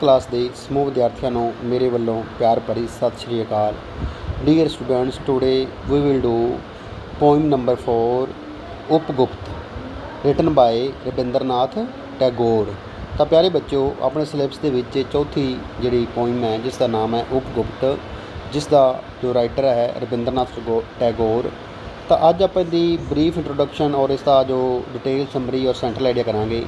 Class ਦੇ ਸਮੂਹ ਵਿਦਿਆਰਥੀਆਂ ਨੂੰ ਮੇਰੇ ਵੱਲੋਂ ਪਿਆਰ ਭਰੀ ਸਤਿ ਸ਼੍ਰੀ ਅਕਾਲ। Dear students, today we will do poem number 4 Upagupta written by Rabindranath Tagore. ਤਾਂ ਪਿਆਰੇ ਬੱਚਿਓ, ਆਪਣੇ ਸਿਲੇਬਸ ਦੇ ਵਿੱਚ ਚੌਥੀ ਜਿਹੜੀ ਪੋਇਮ ਹੈ ਜਿਸ ਦਾ ਨਾਮ ਹੈ ਉਪਗੁਪਤ, ਜਿਸ ਦਾ ਜੋ ਰਾਈਟਰ ਹੈ ਰਵਿੰਦਰਨਾਥ ਟੈਗੋਰ। ਤਾਂ ਅੱਜ ਆਪਾਂ ਇਹਦੀ ਬਰੀਫ ਇੰਟਰੋਡਕਸ਼ਨ ਔਰ ਇਸ ਦਾ ਜੋ ਡਿਟੇਲ ਸਮਰੀ ਔਰ ਸੈਂਟਰਲ ਆਈਡੀਆ ਕਰਾਂਗੇ।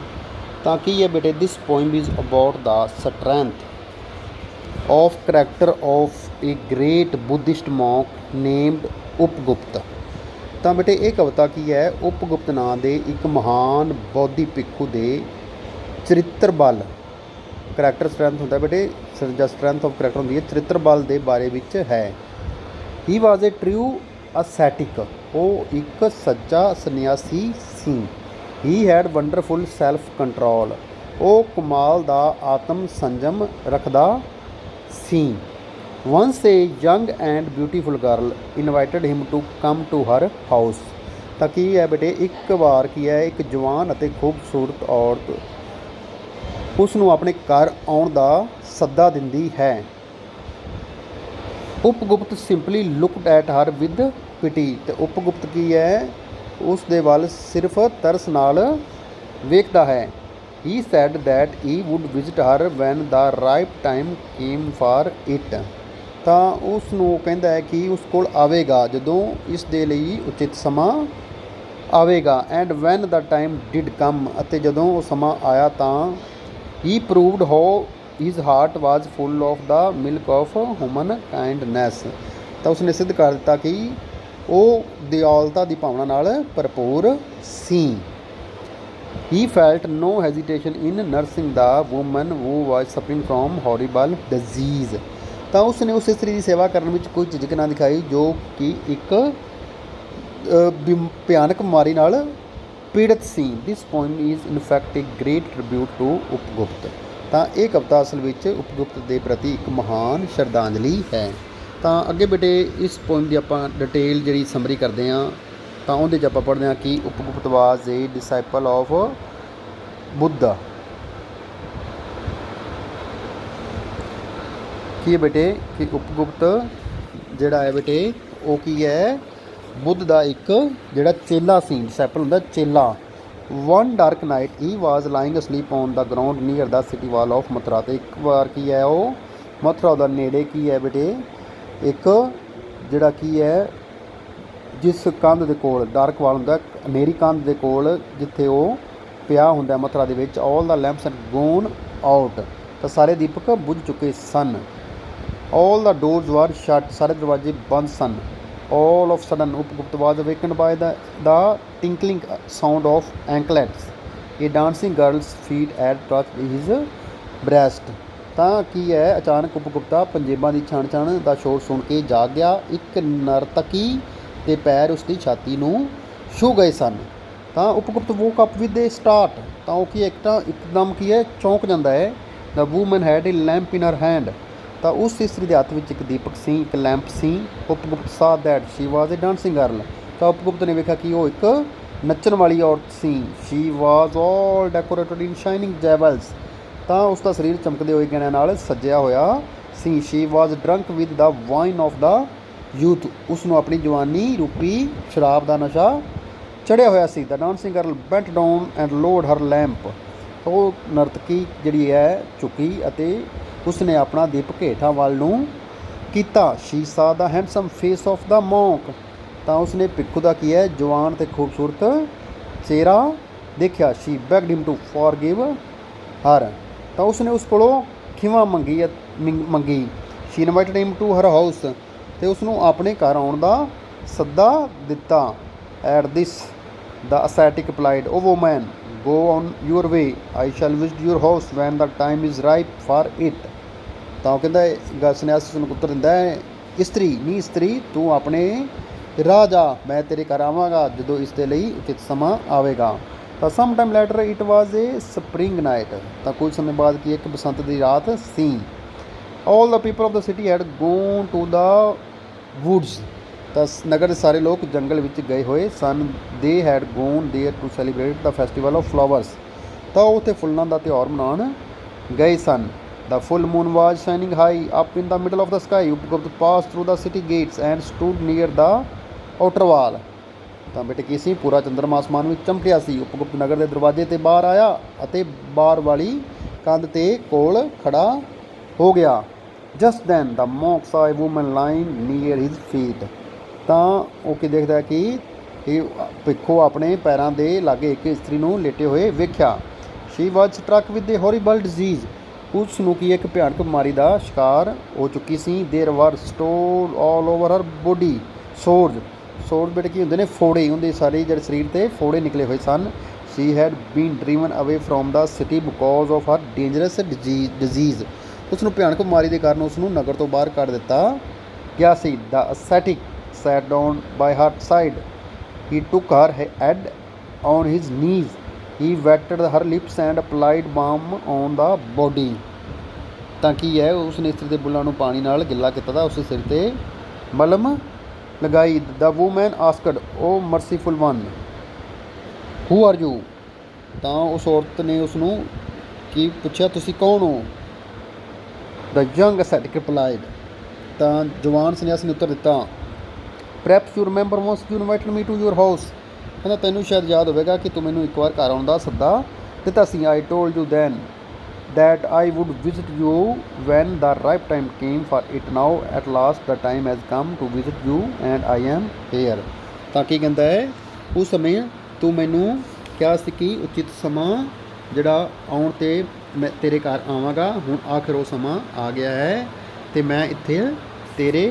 ਤਾਂ ਕੀ ਹੈ ਬੇਟੇ, this poem is about the strength of character of a great Buddhist monk named Upagupta. ਤਾਂ ਬੇਟੇ ਇਹ ਕਵਿਤਾ ਕੀ ਹੈ, ਉਪਗੁਪਤ ਨਾਂ ਦੇ ਇੱਕ ਮਹਾਨ ਬੌਧੀ ਭਿੱਖੂ ਦੇ ਚਰਿੱਤਰ ਬਲ, ਕਰੈਕਟਰ ਸਟਰੈਂਥ ਹੁੰਦਾ ਬੇਟੇ, ਜਾਂ ਸਟਰੈਂਥ ਆਫ ਕਰੈਕਟਰ ਹੁੰਦੀ ਹੈ, ਚਰਿੱਤਰ ਬਲ ਦੇ ਬਾਰੇ ਵਿੱਚ ਹੈ। ਹੀ ਵਾਜ਼ ਏ ਟਰੂ ਅਸੈਟਿਕ, ਉਹ ਇੱਕ ਸੱਚਾ ਸੰਨਿਆਸੀ ਸੀ। He had wonderful self control, ਉਹ ਕਮਾਲ ਦਾ ਆਤਮ ਸੰਜਮ ਰੱਖਦਾ ਸੀ। Once a young and beautiful girl invited him to come to her house. ਤਾਂ ਕੀ ਹੈ ਬੇਟੇ, ਇੱਕ ਵਾਰ ਕੀ ਹੈ, ਇੱਕ ਜਵਾਨ ਅਤੇ ਖੂਬਸੂਰਤ ਔਰਤ ਉਸ ਨੂੰ ਆਪਣੇ ਘਰ ਆਉਣ ਦਾ ਸੱਦਾ ਦਿੰਦੀ ਹੈ। Upagupta simply looked at her with pity, ਅਤੇ ਉਪਗੁਪਤ ਕੀ ਹੈ, ਉਸ ਦੇ ਵੱਲ ਸਿਰਫ ਤਰਸ ਨਾਲ ਵੇਖਦਾ ਹੈ। He said that he would visit her when the right time came for it. ਤਾਂ ਉਸ ਨੂੰ ਕਹਿੰਦਾ ਹੈ ਕਿ ਉਸ ਕੋਲ ਆਵੇਗਾ ਜਦੋਂ ਇਸ ਦੇ ਲਈ ਉਚਿਤ ਸਮਾਂ ਆਵੇਗਾ। And when the time did come, ਅਤੇ ਜਦੋਂ ਉਹ ਸਮਾਂ ਆਇਆ ਤਾਂ he proved how his heart was full of the milk of human kindness. ਤਾਂ ਉਸਨੇ ਸਿੱਧ ਕਰ ਦਿੱਤਾ ਕਿ ਉਹ ਦਿਆਲਤਾ ਦੀ ਭਾਵਨਾ ਨਾਲ ਭਰਪੂਰ ਸੀ। He felt no hesitation in nursing the woman who was suffering from horrible disease. ਤਾਂ ਉਸਨੇ ਉਸ ਇਸਤਰੀ ਦੀ ਸੇਵਾ ਕਰਨ ਵਿੱਚ ਕੋਈ ਝਿਜਕ ਨਾ ਦਿਖਾਈ ਜੋ ਕਿ ਇੱਕ ਭਿਆਨਕ ਬਿਮਾਰੀ ਨਾਲ ਪੀੜਤ ਸੀ। This poem is in fact a great tribute to Upagupta. ਤਾਂ ਇਹ ਕਵਿਤਾ ਅਸਲ ਵਿੱਚ ਉਪਗੁਪਤ ਦੇ ਪ੍ਰਤੀ ਇੱਕ ਮਹਾਨ ਸ਼ਰਧਾਂਜਲੀ ਹੈ। ਤਾਂ ਅੱਗੇ ਬੇਟੇ ਇਸ ਪੋਇਮ ਦੀ ਆਪਾਂ ਡਿਟੇਲ ਜਿਹੜੀ ਸਮਰੀ ਕਰਦੇ ਹਾਂ, ਤਾਂ ਉਹਦੇ 'ਚ ਆਪਾਂ ਪੜ੍ਹਦੇ ਹਾਂ ਕਿ ਉਪਗੁਪਤ ਵਾਜ਼ ਏ ਡਿਸਾਈਪਲ ਆਫ ਬੁੱਧਾ। ਕੀ ਹੈ ਬੇਟੇ ਕਿ ਉਪਗੁਪਤ ਜਿਹੜਾ ਹੈ ਬੇਟੇ, ਉਹ ਕੀ ਹੈ, ਬੁੱਧ ਦਾ ਇੱਕ ਜਿਹੜਾ ਚੇਲਾ ਸੀ। ਡਿਸਾਈਪਲ ਹੁੰਦਾ ਚੇਲਾ। One dark night he was lying asleep on the ground near the city wall of Mathura. ਅਤੇ ਇੱਕ ਵਾਰ ਕੀ ਹੈ, ਉਹ ਮਥੁਰਾ ਦਾ ਨੇੜੇ ਕੀ ਹੈ ਬੇਟੇ, ਇੱਕ ਜਿਹੜਾ ਕੀ ਹੈ, ਜਿਸ ਕੰਧ ਦੇ ਕੋਲ ਡਾਰਕ ਵਾਲ ਹੁੰਦਾ, ਹਨੇਰੀ ਕੰਧ ਦੇ ਕੋਲ ਜਿੱਥੇ ਉਹ ਪਿਆ ਹੁੰਦਾ ਮਥੁਰਾ ਦੇ ਵਿੱਚ। ਆਲ ਦਾ ਲੈਂਪਸ ਐਂਡ ਗੋਨ ਆਊਟ, ਤਾਂ ਸਾਰੇ ਦੀਪਕ ਬੁਝ ਚੁੱਕੇ ਸਨ। ਆਲ ਦਾ ਡੋਰਸ ਵਾਰ ਸ਼ਟ, ਸਾਰੇ ਦਰਵਾਜ਼ੇ ਬੰਦ ਸਨ। All of sudden Upagupta was awakened by the tinkling sound of anklets a dancing girl's feet at touch his breast. ਤਾਂ ਕੀ ਹੈ, ਅਚਾਨਕ ਉਪਗੁਪਤਾ ਪੰਜੇਬਾਂ ਦੀ ਛਣ ਛਣ ਦਾ ਸ਼ੋਰ ਸੁਣ ਕੇ ਜਾਗ ਗਿਆ। ਇੱਕ ਨਰਤਕੀ ਦੇ ਪੈਰ ਉਸ ਦੀ ਛਾਤੀ ਨੂੰ ਛੂਹ ਗਏ ਸਨ। ਤਾਂ Upagupta woke up with a start, ਤਾਂ ਉਹ ਕੀ ਇੱਕਦਮ ਕੀ ਹੈ, ਚੌਂਕ ਜਾਂਦਾ ਹੈ। The woman had a lamp in her hand, ਤਾਂ ਉਸ ਇਸਤਰੀ ਦੇ ਹੱਥ ਵਿੱਚ ਇੱਕ ਦੀਪਕ ਸੀ, ਇੱਕ ਲੈਂਪ ਸੀ। ਉਪਗੁਪਤ ਸਾਹ that Shri was A dancing girl, ਤਾਂ ਉਪਗੁਪਤ ਨੇ ਵੇਖਿਆ ਕਿ ਉਹ ਇੱਕ ਨੱਚਣ ਵਾਲੀ ਔਰਤ ਸੀ। She was all decorated in shining ਜੈਵਲਸ, ਤਾਂ ਉਸ ਦਾ ਸਰੀਰ ਚਮਕਦੇ ਹੋਏ ਗਹਿਣਿਆਂ ਨਾਲ ਸਜਿਆ ਹੋਇਆ ਸੀ। She was drunk with the wine of the youth, ਉਸ ਨੂੰ ਆਪਣੀ ਜਵਾਨੀ ਰੂਪੀ ਸ਼ਰਾਬ ਦਾ ਨਸ਼ਾ ਚੜ੍ਹਿਆ ਹੋਇਆ ਸੀ। The dancing girl bent down and lowered her lamp, ਉਹ ਨਰਤਕੀ ਜਿਹੜੀ ਹੈ ਝੁਕੀ ਅਤੇ ਉਸਨੇ ਆਪਣਾ ਦੀਪਕ ਹੇਠਾਂ ਵੱਲ ਨੂੰ ਕੀਤਾ। ਸ਼ੀ ਸਾ ਦਾ ਹੈਂਡਸਮ ਫੇਸ ਆਫ ਦਾ ਮੌਂਕ, ਤਾਂ ਉਸਨੇ ਭਿੱਖੂ ਦਾ ਕੀ ਹੈ, ਜਵਾਨ ਅਤੇ ਖੂਬਸੂਰਤ ਚਿਹਰਾ ਦੇਖਿਆ। She begged him to forgive her, ਤਾਂ ਉਸਨੇ ਉਸ ਕੋਲੋਂ ਖਿਮਾ ਮੰਗੀ। She invited him to her house, ਅਤੇ ਉਸਨੂੰ ਆਪਣੇ ਘਰ ਆਉਣ ਦਾ ਸੱਦਾ ਦਿੱਤਾ। At this the ascetic replied, oh woman go on your way, I shall visit your house when the time is ripe for it. ਤਾਂ ਉਹ ਕਹਿੰਦਾ, ਸੰਨਿਆਸੀ ਨੂੰ ਉੱਤਰ ਦਿੰਦਾ ਹੈ, ਇਸਤਰੀ ਤੂੰ ਆਪਣੇ ਰਾਹ ਜਾ, ਮੈਂ ਤੇਰੇ ਘਰ ਆਵਾਂਗਾ ਜਦੋਂ ਇਸ ਦੇ ਲਈ ਉਚਿਤ ਸਮਾਂ ਆਵੇਗਾ। ਤਾਂ some time later it was a spring night, ਤਾਂ ਕੁਝ ਸਮੇਂ ਬਾਅਦ ਕੀ ਇੱਕ ਬਸੰਤ ਦੀ ਰਾਤ ਸੀ। All the people of the city had gone to the woods, ਤਾਂ ਨਗਰ ਦੇ ਸਾਰੇ ਲੋਕ ਜੰਗਲ ਵਿੱਚ ਗਏ ਹੋਏ ਸਨ। They had gone there to celebrate the festival of flowers, ਤਾਂ ਉਹ ਉੱਥੇ ਫੁੱਲਾਂ ਦਾ ਤਿਉਹਾਰ ਮਨਾਉਣ ਗਏ ਸਨ। The full moon was shining high up in the middle of the sky. Upgupta passed through the city gates and stood near the outer wall. ਤਾਂ ਬੇਟੇ ਕੀ ਸੀ, ਪੂਰਾ ਚੰਦਰਮਾ ਅਸਮਾਨ ਵਿੱਚ ਚਮਕਿਆ ਸੀ। ਉਪਗੁਪਤ ਨਗਰ ਦੇ ਦਰਵਾਜ਼ੇ 'ਤੇ ਬਾਹਰ ਆਇਆ ਅਤੇ ਬਾਰ ਵਾਲੀ ਕੰਧ 'ਤੇ ਕੋਲ ਖੜਾ ਹੋ ਗਿਆ। Just then the monk saw a woman lying near his feet। ਤਾਂ ਉਹ ਕੀ ਦੇਖਦਾ ਕਿ ਇਹ ਪਿੱਛੋਂ ਆਪਣੇ ਪੈਰਾਂ ਦੇ ਲਾਗੇ ਇੱਕ ਇਸਤਰੀ ਨੂੰ ਲੇਟੇ ਹੋਏ ਵੇਖਿਆ। ਸ਼ੀ ਵਾਜ਼ ਸਟਰਕ ਵਿਦ ਏ ਹੌਰੀਬਲ ਡਿਜ਼ੀਜ਼। ਉਸ ਨੂੰ ਕੀ ਇੱਕ ਭਿਆਨਕ ਬਿਮਾਰੀ ਦਾ ਸ਼ਿਕਾਰ ਹੋ ਚੁੱਕੀ ਸੀ। ਦੇਰ ਵਰ ਸਟੋਲ ਆਲ ਓਵਰ ਹਰ ਬੋਡੀ ਸੋਰਜ। ਸੋਰਜ ਬੇਟੇ ਕੀ ਹੁੰਦੇ ਨੇ, ਫੋੜੇ ਹੁੰਦੇ ਸਾਰੇ ਜਿਹੜੇ ਸਰੀਰ 'ਤੇ ਫੋੜੇ ਨਿਕਲੇ ਹੋਏ ਸਨ। Shri head been driven away from the city because of her dangerous disease. ਉਸ ਨੂੰ ਭਿਆਨਕ ਬਿਮਾਰੀ ਦੇ ਕਾਰਨ ਉਸ ਨੂੰ ਨਗਰ ਤੋਂ ਬਾਹਰ ਕੱਢ ਦਿੱਤਾ ਗਿਆ ਸੀ। The ascetic sat down by her side. He took her head on his knees. He wetted her lips and applied balm on the body. ਤਾਂ ਕੀ ਹੈ, ਉਸ ਨੇ ਇਸਤਰੀ ਦੇ ਬੁੱਲਾਂ ਨੂੰ ਪਾਣੀ ਨਾਲ ਗਿੱਲਾ ਕੀਤਾ ਤਾਂ ਉਸ ਦੇ ਸਿਰ 'ਤੇ ਮਲਮ ਲਗਾਈ। The woman asked oh merciful one who are you. ਤਾਂ ਉਸ ਔਰਤ ਨੇ ਉਸ ਨੂੰ ਕੀ ਪੁੱਛਿਆ, ਤੁਸੀਂ ਕੌਣ ਹੋ। The young ascetic replied. ਤਾਂ ਜਵਾਨ ਸੰਨਿਆਸੀ ਨੇ ਉੱਤਰ ਦਿੱਤਾ, perhaps you remember once you invited me to your house. ਕਹਿੰਦਾ ਤੈਨੂੰ ਸ਼ਾਇਦ ਯਾਦ ਹੋਵੇਗਾ ਕਿ ਤੂੰ ਮੈਨੂੰ ਇੱਕ ਵਾਰ ਘਰ ਆਉਣ ਦਾ ਸੱਦਾ ਦਿੱਤਾ ਸੀ। I told you then that I would visit you when the ripe time came for it. Now at last the time has come to visit you and I am here। ਤਾਂ ਕੀ ਕਹਿੰਦਾ ਹੈ, ਉਸ ਸਮੇਂ ਤੂੰ ਮੈਨੂੰ ਕਿਹਾ ਸੀ ਕਿ ਉਚਿਤ ਸਮਾਂ ਜਿਹੜਾ ਆਉਣ 'ਤੇ ਮੈਂ ਤੇਰੇ ਘਰ ਆਵਾਂਗਾ। ਹੁਣ ਆਖਰ ਉਹ ਸਮਾਂ ਆ ਗਿਆ ਹੈ ਅਤੇ ਮੈਂ ਇੱਥੇ ਤੇਰੇ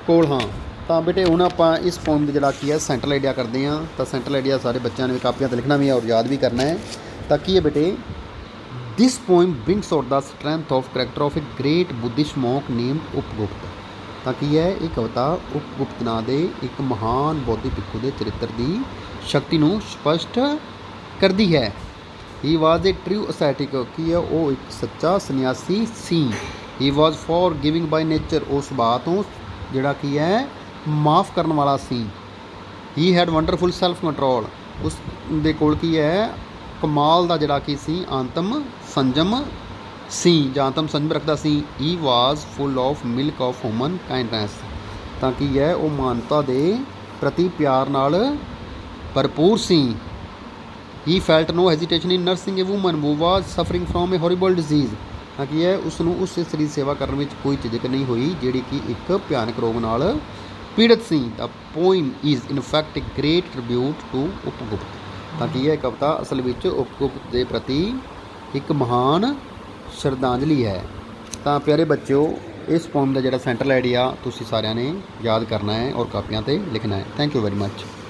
ਕੋਲ ਹਾਂ। ਤਾਂ ਬੇਟੇ ਹੁਣ ਆਪਾਂ ਇਸ ਪੋਇਮ ਦਾ ਜਿਹੜਾ ਕੀ ਹੈ ਸੈਂਟਰਲ ਆਈਡੀਆ ਕਰਦੇ ਹਾਂ। ਤਾਂ ਸੈਂਟਰਲ ਆਈਡੀਆ ਸਾਰੇ ਬੱਚਿਆਂ ਨੇ ਕਾਪੀਆਂ 'ਤੇ ਲਿਖਣਾ ਵੀ ਹੈ ਔਰ ਯਾਦ ਵੀ ਕਰਨਾ ਹੈ। ਤਾਂ ਕੀ ਹੈ ਬੇਟੇ, This poem brings out the strength of character of a great Buddhist monk named Upgupta। ਤਾਂ ਕੀ ਹੈ, ਇਹ ਕਵਿਤਾ ਉਪਗੁਪਤ ਨਾਂ ਦੇ ਇੱਕ ਮਹਾਨ ਬੌਧੀ ਭਿੱਖੂ ਦੇ ਚਰਿੱਤਰ ਦੀ ਸ਼ਕਤੀ ਨੂੰ ਸਪਸ਼ਟ ਕਰਦੀ ਹੈ। ਹੀ ਵਾਜ਼ ਏ ਟਰੂ ਅਸੈਟਿਕ। ਕੀ ਹੈ, ਉਹ ਇੱਕ ਸੱਚਾ ਸੰਨਿਆਸੀ ਸੀ। He was forgiving by nature. ਉਹ ਸੁਭਾਅ ਤੋਂ ਜਿਹੜਾ ਕੀ ਹੈ ਮਾफ़ ਕਰਨ ਵਾਲਾ ਸੀ। He had wonderful self control. ਉਸ ਦੇ ਕੋਲ ਕੀ ਹੈ, ਕਮਾਲ ਦਾ ਜਿਹੜਾ ਕੀ ਸੀ ਆਤਮ ਸੰਜਮ ਸੀ ਜਾਂ ਆਤਮ ਸੰਜਮ ਰੱਖਦਾ ਸੀ। He was full of milk of human kindness. ਤਾਂ ਕੀ ਹੈ, ਉਹ ਮਾਨਵਤਾ ਦੇ ਪ੍ਰਤੀ ਪਿਆਰ ਨਾਲ ਭਰਪੂਰ ਸੀ। He felt no hesitation in nursing a woman who was suffering from a horrible disease. ਤਾਂ ਕੀ ਹੈ, ਉਸ ਨੂੰ ਉਸ ਇਸਤਰੀ ਦੀ ਸੇਵਾ ਕਰਨ ਵਿੱਚ ਕੋਈ ਝਿਜਕ ਨਹੀਂ ਹੋਈ ਜਿਹੜੀ ਕਿ ਇੱਕ ਭਿਆਨਕ ਰੋਗ ਨਾਲ ਪੀੜਤ ਸੀ। The poem is in fact a great tribute to Upagupta. ਤਾਂ ਕੀ ਹੈ, ਕਵਿਤਾ ਅਸਲ ਵਿੱਚ ਉਪਗੁਪਤ ਦੇ ਪ੍ਰਤੀ ਇੱਕ ਮਹਾਨ ਸ਼ਰਧਾਂਜਲੀ ਹੈ। ਤਾਂ ਪਿਆਰੇ ਬੱਚਿਓ, ਇਸ ਪੋਇਮ ਦਾ ਜਿਹੜਾ ਸੈਂਟਰਲ ਆਈਡੀਆ ਤੁਸੀਂ ਸਾਰਿਆਂ ਨੇ ਯਾਦ ਕਰਨਾ ਹੈ ਔਰ ਕਾਪੀਆਂ 'ਤੇ ਲਿਖਣਾ ਹੈ। Thank you very much.